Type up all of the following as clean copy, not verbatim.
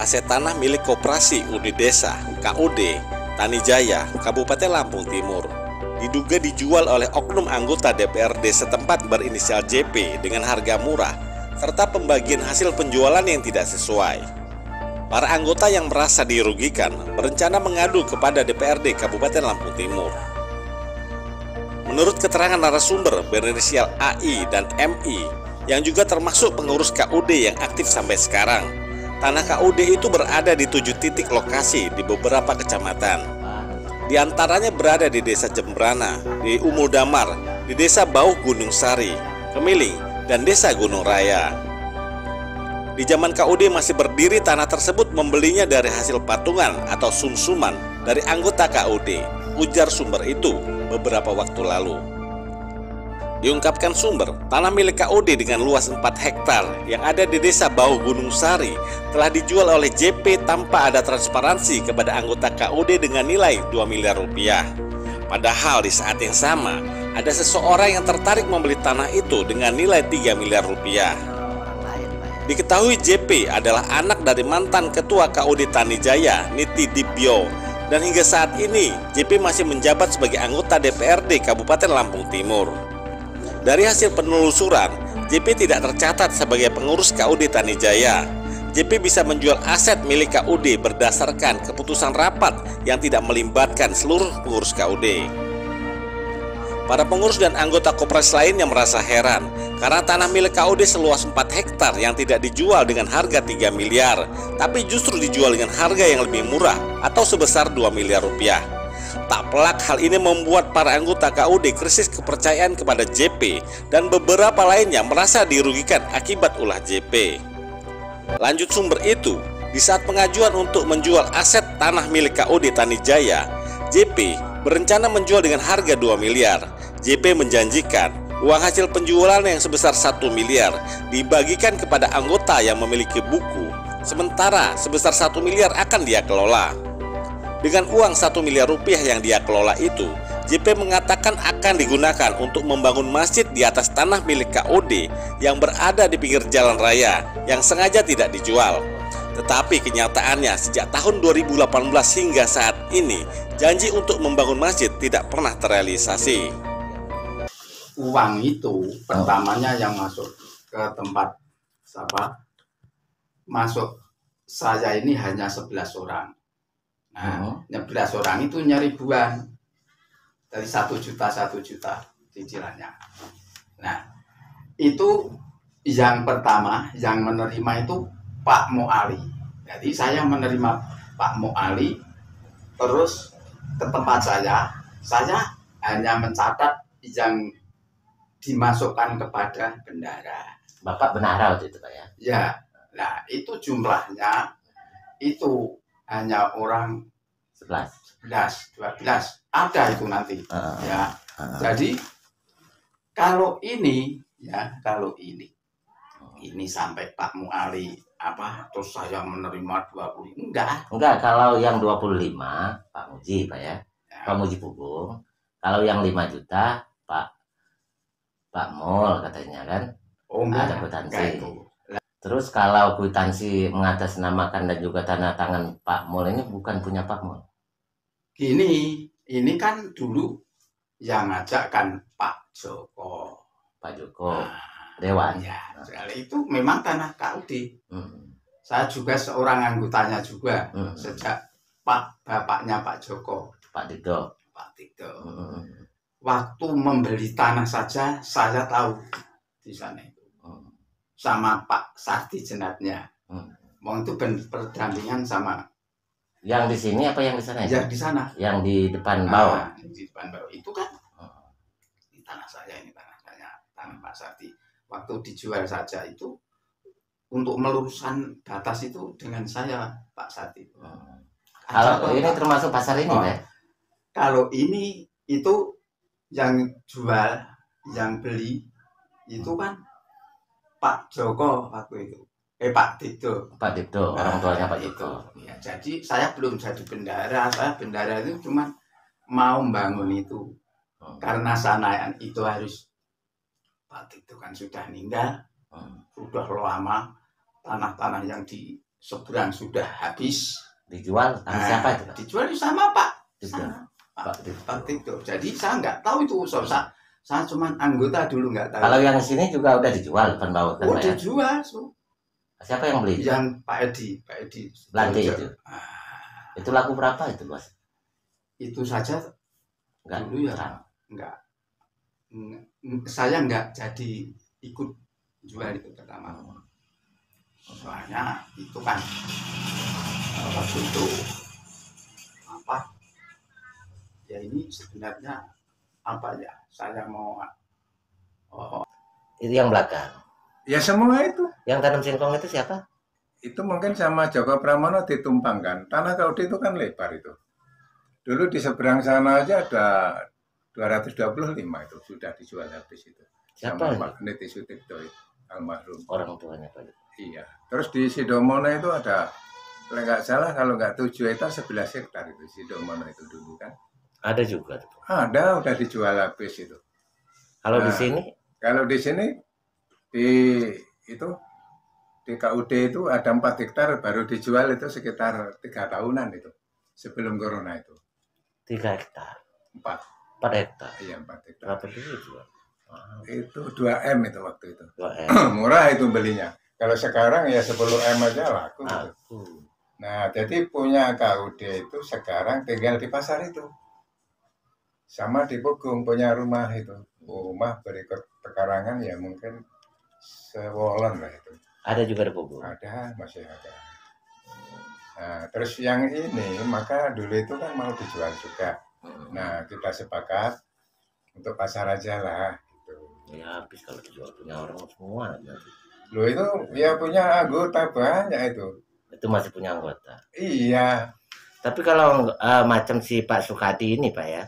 aset tanah milik Koperasi Unit Desa (KUD) Tanijaya, Kabupaten Lampung Timur, diduga dijual oleh oknum anggota DPRD setempat berinisial JP dengan harga murah, serta pembagian hasil penjualan yang tidak sesuai. Para anggota yang merasa dirugikan berencana mengadu kepada DPRD Kabupaten Lampung Timur. Menurut keterangan narasumber berinisial AI dan MI, yang juga termasuk pengurus KUD yang aktif sampai sekarang, tanah KUD itu berada di 7 titik lokasi di beberapa kecamatan. Di antaranya berada di Desa Jembrana, di Umul Damar, di Desa Bauh Gunung Sari, Kemiling, dan Desa Gunung Raya. Di zaman KUD masih berdiri, tanah tersebut membelinya dari hasil patungan atau sumsuman dari anggota KUD, ujar sumber itu beberapa waktu lalu. Diungkapkan sumber, tanah milik KUD dengan luas 4 hektar yang ada di Desa Bauh Gunung Sari telah dijual oleh JP tanpa ada transparansi kepada anggota KUD dengan nilai 2 miliar rupiah. Padahal di saat yang sama, ada seseorang yang tertarik membeli tanah itu dengan nilai 3 miliar rupiah. Diketahui JP adalah anak dari mantan Ketua KUD Tanijaya, Niti Dibyo, dan hingga saat ini JP masih menjabat sebagai anggota DPRD Kabupaten Lampung Timur. Dari hasil penelusuran, JP tidak tercatat sebagai pengurus KUD Tanijaya. JP bisa menjual aset milik KUD berdasarkan keputusan rapat yang tidak melibatkan seluruh pengurus KUD. Para pengurus dan anggota Koperasi lain yang merasa heran karena tanah milik KUD seluas 4 hektar yang tidak dijual dengan harga 3 miliar, tapi justru dijual dengan harga yang lebih murah atau sebesar 2 miliar rupiah. Tak pelak hal ini membuat para anggota KUD krisis kepercayaan kepada JP dan beberapa lainnya merasa dirugikan akibat ulah JP. Lanjut sumber itu, di saat pengajuan untuk menjual aset tanah milik KUD Tanijaya, JP berencana menjual dengan harga 2 miliar. JP menjanjikan uang hasil penjualan yang sebesar 1 miliar dibagikan kepada anggota yang memiliki buku, sementara sebesar 1 miliar akan dia kelola. Dengan uang 1 miliar rupiah yang dia kelola itu, JP mengatakan akan digunakan untuk membangun masjid di atas tanah milik KUD yang berada di pinggir jalan raya yang sengaja tidak dijual. Tetapi kenyataannya sejak tahun 2018 hingga saat ini, janji untuk membangun masjid tidak pernah terrealisasi. Uang itu pertamanya yang masuk ke tempat masuk saya ini hanya 11 orang. Nah, 11 orang itu ribuan dari 1 juta cicilannya. Nah, itu yang pertama yang menerima itu Pak Muali. Jadi saya menerima Pak Muali, terus ke tempat saya hanya mencatat yang dimasukkan kepada bendara. Bapak bendara waktu itu, Pak ya? Ya, nah itu jumlahnya itu hanya orang 11, 12 ada itu nanti. Ya. Jadi kalau ini sampai Pak Muali terus saya menerima 20 enggak, kalau yang 25 Pak Muji, Pak ya. Pak Muji Pugung. Kalau yang 5 juta Pak Mul katanya kan. Ada kwitansi. Terus kalau kwitansi mengatasnamakan dan juga tanda tangan Pak Mul ini bukan punya Pak Mul. Ini kan dulu yang ngajak kan Pak Joko. Dewan. Ya, itu memang tanah KUD. Saya juga seorang anggotanya juga sejak bapaknya Pak Joko. Pak Dito. Waktu membeli tanah saja saya tahu di sana itu. Sama Pak Sardi Jenatnya. Mau itu berdampingan sama. Yang di sini apa yang di sana? Yang di sana. Yang di depan bawah. Di depan bawah itu kan. Ini tanah saya, tanah Pak Sardi. Waktu dijual saja itu untuk meluruskan batas itu dengan saya Pak Sardi. Kalau ini termasuk pasar ini, Pak? Kalau ini itu yang jual, yang beli itu kan Pak Joko waktu itu. Pak Dito. Orang tuanya Pak Dito. Ya, jadi saya belum jadi bendara. Saya bendara itu cuma mau membangun itu. Karena sana itu harus Pak Dito kan sudah meninggal. Sudah lama tanah-tanah yang di seberang sudah habis. Dijual sama siapa itu? Pak? Dijual sama Pak. Sama Pak Tito. Jadi saya nggak tahu itu. Saya cuma anggota dulu, nggak tahu. Kalau yang sini juga udah dijual, penbawa kan? Oh, dijual. Siapa yang beli? Yang Pak Edi. Lantai itu. Itu laku berapa itu, Bos? Itu saja enggak dulu ya. Enggak. Saya enggak jadi ikut jual itu pertama. Soalnya itu kan waktu itu apa? Ya ini sebenarnya apa ya? Saya mau itu yang belakang. Ya semua itu. Yang tanam singkong itu siapa? Itu mungkin sama Joko Pramono ditumpangkan. Tanah KUD itu kan lebar itu. Dulu di seberang sana aja ada 225 itu sudah dijual habis itu. Siapa? Sama Pak Niti Sutikto almarhum. Orang tuanya Pak. Iya. Terus di Sidomono itu ada, kalau nggak salah kalau nggak 7 hektar 11 hektar itu Sidomono itu dulu kan. Ada juga tuh. Ada, udah dijual habis itu. Kalau di sini? Kalau di sini di KUD itu ada 4 hektar baru dijual itu sekitar 3 tahunan itu sebelum corona itu. 3 hektar. 4 hektar. Iya, 4 hektar. Berapa dulu jual? Itu 2M itu waktu itu. 2M. Murah itu belinya. Kalau sekarang ya 10M aja laku. Gitu. Nah, jadi punya KUD itu sekarang tinggal di pasar itu. Sama di Pugung punya rumah itu. Rumah berikut pekarangan ya mungkin sewolon lah itu. Ada juga di Pugung? Ada, masih ada. Nah, terus yang ini maka dulu itu kan mau dijual juga. Nah, kita sepakat untuk pasar aja lah gitu. Ya habis kalau dijual punya orang semua nanti. Lo itu ya punya anggota banyak itu. Itu masih punya anggota. Iya. Tapi kalau macam si Pak Sukadi ini Pak ya,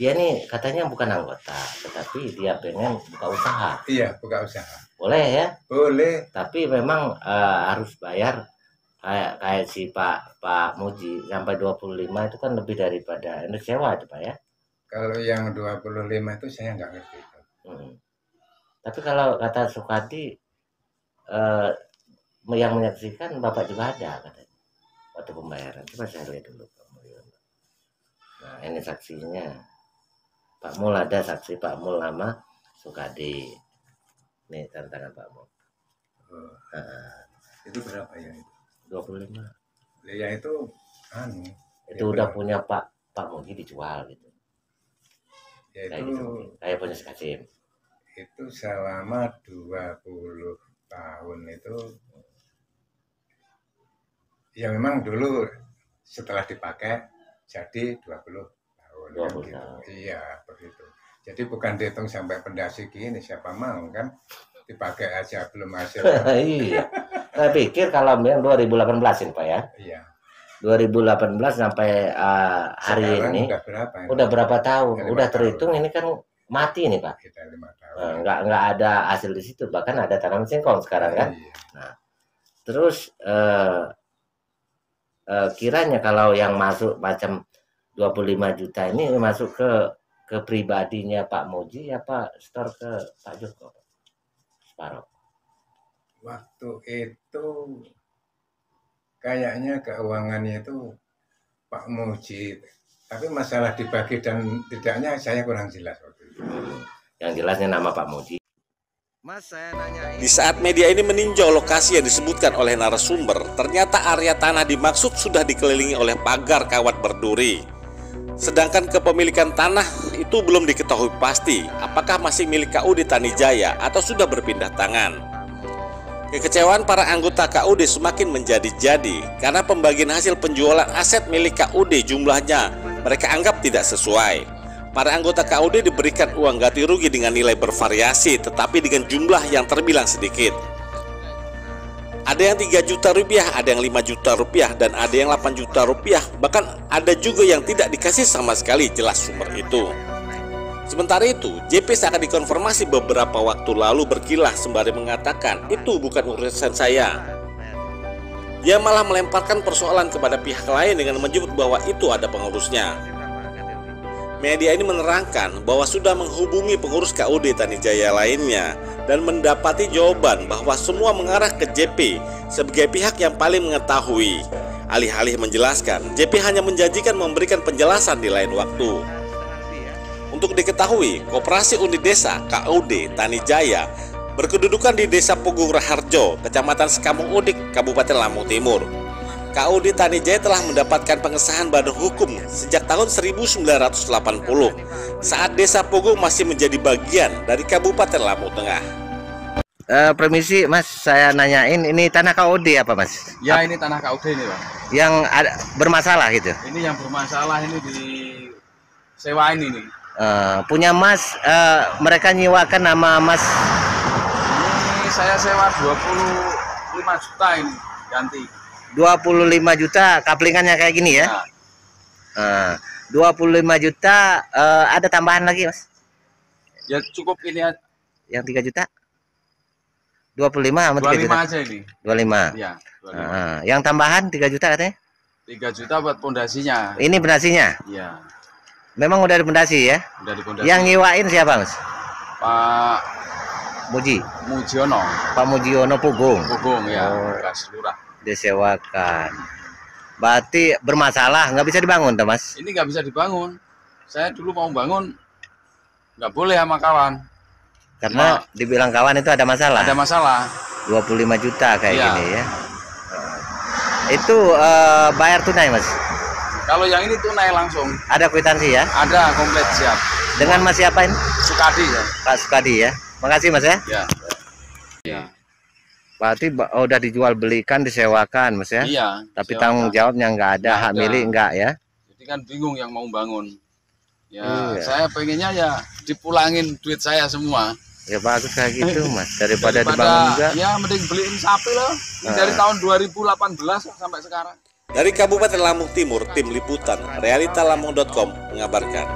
dia nih katanya bukan anggota, tetapi dia pengen buka usaha. Iya, buka usaha. Boleh ya? Boleh. Tapi memang harus bayar kayak si Pak Muji sampai 25 itu kan lebih daripada ini sewa itu Pak ya. Kalau yang 25 itu saya nggak ngerti. Tapi kalau kata Sukadi yang menyaksikan Bapak juga ada katanya waktu pembayaran. Coba saya lihat dulu Pak Mulyono. Nah ini saksinya. Pak Mul ada saksi Pak Mul nama Sukadi. Nih tantangan Pak Mul. Itu berapa ya itu? 25. Ya itu itu udah berapa? Punya Pak Muji dijual gitu. Ya kayak itu gitu. Kayak punya Kasim. Itu selama 20 tahun itu ya memang dulu setelah dipakai jadi 20 tahun. 20 kan, tahun. Gitu. Iya, begitu. Jadi bukan dihitung sampai pendasi gini, siapa mau kan dipakai aja belum hasil. Iya. Saya pikir kalau yang 2018 ini Pak ya. Iya. 2018 sampai hari sekarang ini udah berapa tahun? Udah terhitung ini kan mati nih Pak. Kita 5 tahun. Nggak ada hasil di situ, bahkan ada tanaman singkong sekarang kan. Iya. Nah, terus kiranya kalau yang masuk macam 25 juta ini masuk ke pribadinya Pak Muji apa store ke Pak Joko? Separuh. Waktu itu kayaknya keuangannya itu Pak Muji, tapi masalah dibagi dan tidaknya saya kurang jelas waktu itu. Yang jelasnya nama Pak Muji. Mas, saya nanya di saat media ini meninjau lokasi yang disebutkan oleh narasumber, ternyata area tanah dimaksud sudah dikelilingi oleh pagar kawat berduri. Sedangkan kepemilikan tanah itu belum diketahui pasti apakah masih milik KUD Tanijaya atau sudah berpindah tangan. Kekecewaan para anggota KUD semakin menjadi-jadi karena pembagian hasil penjualan aset milik KUD jumlahnya mereka anggap tidak sesuai. Para anggota KUD diberikan uang ganti rugi dengan nilai bervariasi tetapi dengan jumlah yang terbilang sedikit. Ada yang 3 juta rupiah, ada yang 5 juta rupiah, dan ada yang 8 juta rupiah. Bahkan ada juga yang tidak dikasih sama sekali, jelas sumber itu. Sementara itu, JP seakan dikonfirmasi beberapa waktu lalu berkilah sembari mengatakan itu bukan urusan saya. Dia malah melemparkan persoalan kepada pihak lain dengan menyebut bahwa itu ada pengurusnya. Media ini menerangkan bahwa sudah menghubungi pengurus KUD Tanijaya lainnya dan mendapati jawaban bahwa semua mengarah ke JP sebagai pihak yang paling mengetahui. Alih-alih menjelaskan, JP hanya menjanjikan memberikan penjelasan di lain waktu. Untuk diketahui, Koperasi Unit Desa KUD Tanijaya berkedudukan di Desa Pugung Raharjo, Kecamatan Sekamung Udik, Kabupaten Lampung Timur. KUD Tanijaya telah mendapatkan pengesahan badan hukum sejak tahun 1980 saat Desa Pugung masih menjadi bagian dari Kabupaten Lampung Tengah. Permisi Mas, saya nanyain ini tanah KUD apa Mas? Ya ini tanah KUD ini Pak. Yang ada bermasalah gitu? Ini yang bermasalah ini di sewain ini. Punya Mas, mereka nyewakan nama Mas. Ini saya sewa 25 juta ini ganti. 25 juta kaplingannya kayak gini ya? Nah, 25 juta ada tambahan lagi Mas? Ya cukup ini aja. Yang 3 juta? 25 sama 3 juta? 25 aja ini. 25? Ya, 25. Yang tambahan 3 juta katanya? 3 juta buat pondasinya. Ini pondasinya? Iya. Memang udah di pondasi ya? Udah di pondasi. Yang nyewain siapa Mas? Pak Mujiono. Pak Mujiono Pugung? Pugung ya, bekas lurah. Disewakan. Berarti bermasalah, nggak bisa dibangun toh Mas? Ini nggak bisa dibangun. Saya dulu mau bangun nggak boleh sama kawan. Karena dibilang kawan itu ada masalah. Ada masalah. 25 juta kayak Iya. gini ya. Itu bayar tunai Mas? Kalau yang ini tunai langsung. Ada kwitansi ya? Ada komplit siap. Dengan Mas siapa ini? Sukadi ya. Pak Sukadi ya. Makasih Mas ya. Ya. Ya. Berarti udah dijual belikan, disewakan Mas ya? Iya. Tapi sewakan. tanggung jawabnya nggak ada, Nggak hak ada. milik nggak ya? Jadi kan bingung yang mau bangun. Ya, Iya. saya pengennya ya dipulangin duit saya semua. Ya bagus kayak gitu Mas. Daripada dibangun juga. Ya mending beliin sapi loh. Ini dari tahun 2018 sampai sekarang. Dari Kabupaten Lampung Timur, tim liputan realitalampung.com mengabarkan.